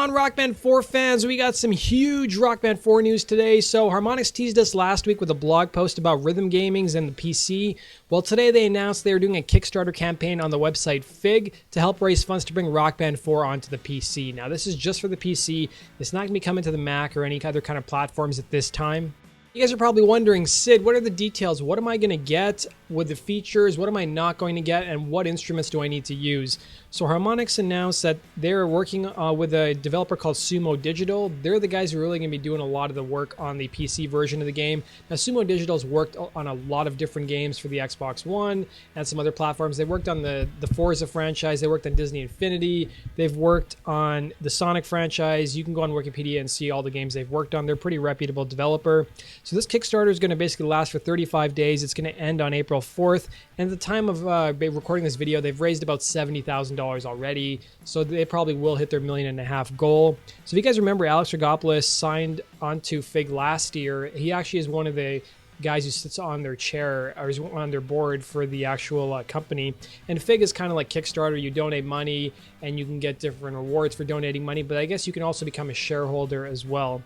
on, Rock Band 4 fans? We got some huge Rock Band 4 news today. So Harmonix teased us last week with a blog post about rhythm gamings and the PC. Well, today they announced they are doing a Kickstarter campaign on the website Fig to help raise funds to bring Rock Band 4 onto the PC. Now, this is just for the PC. It's not going to be coming to the Mac or any other kind of platforms at this time. You guys are probably wondering, Sid, what are the details? What am I going to get with the features? What am I not going to get? And what instruments do I need to use? So Harmonix announced that they're working with a developer called Sumo Digital. They're the guys who are really going to be doing a lot of the work on the PC version of the game. Now, Sumo Digital's worked on a lot of different games for the Xbox One and some other platforms. They worked on the Forza franchise. They worked on Disney Infinity. They've worked on the Sonic franchise. You can go on Wikipedia and see all the games they've worked on. They're a pretty reputable developer. So this Kickstarter is going to basically last for 35 days. It's going to end on April 4th. And at the time of recording this video, they've raised about $70,000 already. So they probably will hit their $1.5 million goal. So if you guys remember, Alex Rogopoulos signed onto Fig last year. He actually is one of the guys who sits on their chair or is on their board for the actual company. And Fig is kind of like Kickstarter. You donate money and you can get different rewards for donating money. But I guess you can also become a shareholder as well.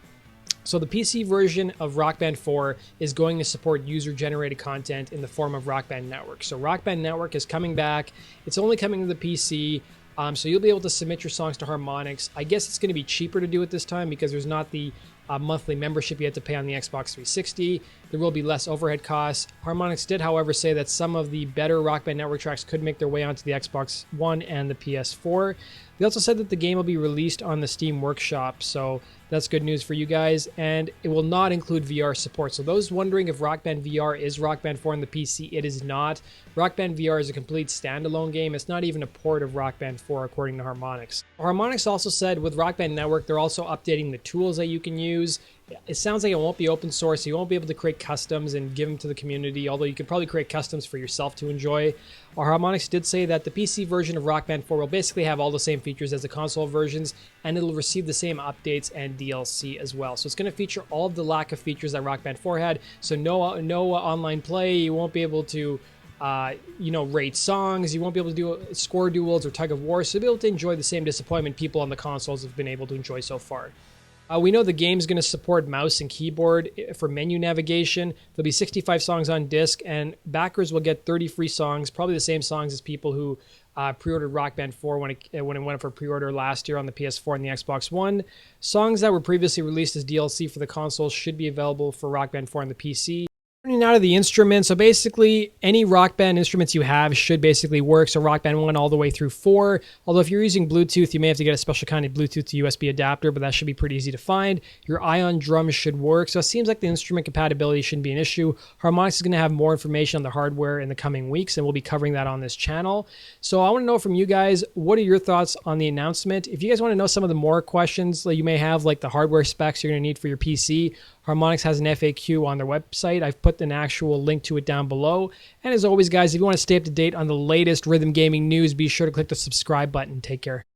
So the PC version of Rock Band 4 is going to support user-generated content in the form of Rock Band Network. So Rock Band Network is coming back. It's only coming to the PC, so you'll be able to submit your songs to Harmonix. I guess it's going to be cheaper to do it this time because there's not the monthly membership you have to pay on the Xbox 360. There will be less overhead costs. Harmonix did, however, say that some of the better Rock Band Network tracks could make their way onto the Xbox One and the PS4. They also said that the game will be released on the Steam Workshop, so that's good news for you guys, and it will not include VR support. So those wondering if Rock Band VR is Rock Band 4 on the PC, it is not. Rock Band VR is a complete standalone game. It's not even a port of Rock Band 4, according to Harmonix. Harmonix also said with Rock Band Network, they're also updating the tools that you can use. It sounds like it won't be open source, so you won't be able to create customs and give them to the community, although you could probably create customs for yourself to enjoy. Harmonix did say that the PC version of Rock Band 4 will basically have all the same features as the console versions, and it'll receive the same updates and DLC as well. So it's going to feature all of the lack of features that Rock Band 4 had. So no online play. You won't be able to rate songs. You won't be able to do score duels or tug of war. So you'll be able to enjoy the same disappointment people on the consoles have been able to enjoy so far. We know the game's going to support mouse and keyboard for menu navigation. There'll be 65 songs on disc, and backers will get 30 free songs, probably the same songs as people who pre-ordered Rock Band 4 when it went for pre-order last year on the PS4 and the Xbox One. Songs that were previously released as DLC for the consoles should be available for Rock Band 4 on the PC. Turning now to the instruments, so basically any Rock Band instruments you have should basically work, so Rock Band 1 all the way through 4, although if you're using Bluetooth, you may have to get a special kind of Bluetooth to USB adapter, but that should be pretty easy to find. Your Ion drums should work, so it seems like the instrument compatibility shouldn't be an issue. Harmonix is going to have more information on the hardware in the coming weeks, and we'll be covering that on this channel. So I want to know from you guys, what are your thoughts on the announcement? If you guys want to know some of the more questions that you may have, like the hardware specs you're going to need for your PC, Harmonix has an FAQ on their website. I've put an actual link to it down below. And as always, guys, if you want to stay up to date on the latest rhythm gaming news, be sure to click the subscribe button. Take care.